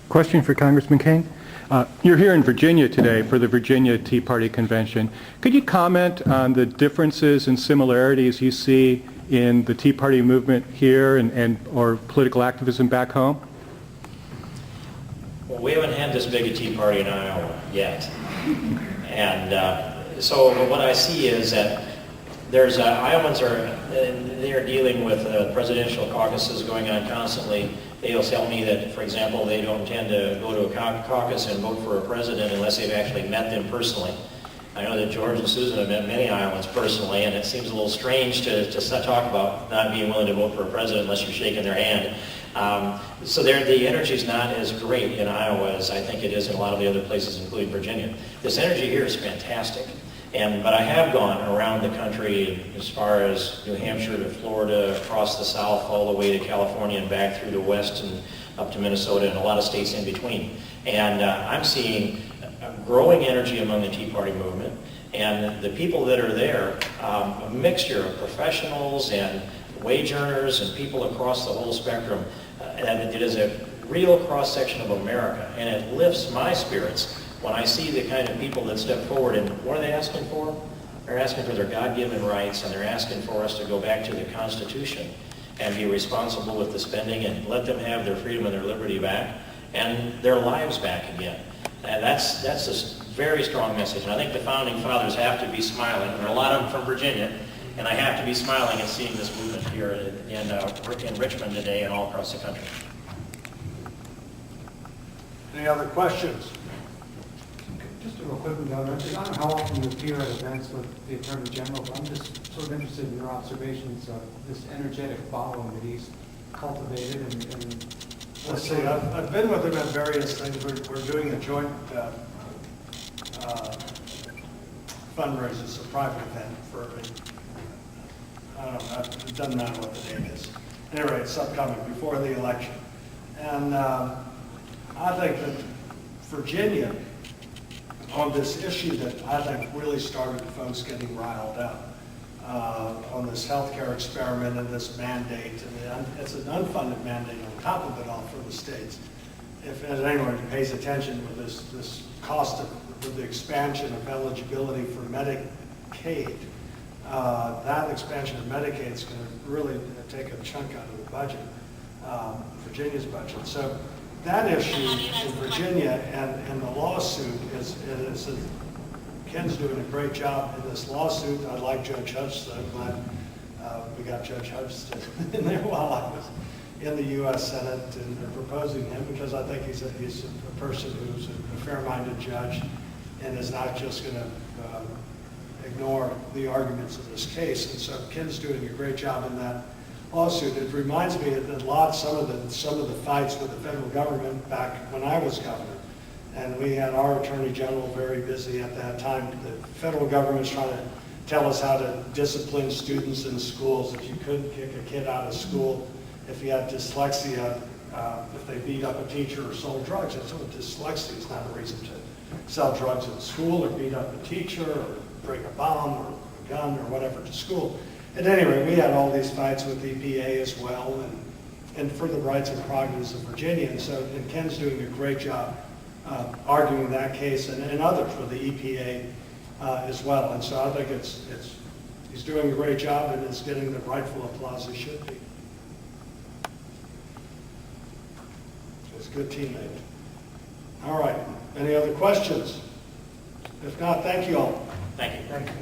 Question for Congressman King. You're here in Virginia today for the Virginia Tea Party Convention. Could you comment on the differences and similarities you see in the Tea Party movement here or political activism back home? Well, we haven't had this big a Tea Party in Iowa yet. And so what I see is that there's Iowans they're dealing with presidential caucuses going on constantly. They'll tell me that, for example, they don't intend to go to a caucus and vote for a president unless they've actually met them personally. I know that George and Susan have met many Iowans personally, and it seems a little strange to talk about not being willing to vote for a president unless you're shaking their hand. So the energy is not as great in Iowa as I think it is in a lot of the other places, including Virginia. This energy here is fantastic. But I have gone around the country as far as New Hampshire to Florida, across the South, all the way to California and back through the West and up to Minnesota and a lot of states in between. And I'm seeing a growing energy among the Tea Party movement. And the people that are there, a mixture of professionals and wage earners and people across the whole spectrum. And it is a real cross-section of America. And it lifts my spirits when I see the kind of people that step forward. And what are they asking for? They're asking for their God-given rights, and they're asking for us to go back to the Constitution and be responsible with the spending and let them have their freedom and their liberty back and their lives back again. And that's a very strong message. And I think the Founding Fathers have to be smiling. There are a lot of them from Virginia, and I have to be smiling at seeing this movement here in Richmond today and all across the country. Any other questions? Just a real quick one, Governor. I don't know how often you appear at events with the Attorney General, but I'm just sort of interested in your observations of this energetic following that he's cultivated and Let's see, I've been with him at various things. We're doing a joint fundraiser, it's a private event for, I don't know, it doesn't matter what the date is. Anyway, it's upcoming, before the election. And I think that Virginia, on this issue that I think really started folks getting riled up, on this healthcare experiment and this mandate, and it's an unfunded mandate on top of it all for the states. If anyone pays attention with this cost with the expansion of eligibility for Medicaid, that expansion of Medicaid is going to really take a chunk out of the budget, Virginia's budget. So that issue in Virginia and the lawsuit is Ken's doing a great job in this lawsuit. I like Judge Hutchinson. I'm glad we got Judge Hutchinson in there while I was in the U.S. Senate and proposing him, because I think he's a person who's a fair-minded judge and is not just going to ignore the arguments of this case. And so Ken's doing a great job in that lawsuit. It reminds me of some of the fights with the federal government back when I was governor. And we had our Attorney General very busy at that time. The federal government's trying to tell us how to discipline students in schools. If you couldn't kick a kid out of school, if he had dyslexia, if they beat up a teacher or sold drugs. And so dyslexia is not a reason to sell drugs in school or beat up a teacher or bring a bomb or a gun or whatever to school. At any rate, we had all these fights with EPA as well and for the rights and prerogatives of Virginia. And Ken's doing a great job arguing that case and others with the EPA as well. And so I think he's doing a great job and is getting the rightful applause he should be. He's a good teammate. All right. Any other questions? If not, thank you all. Thank you. Thank you.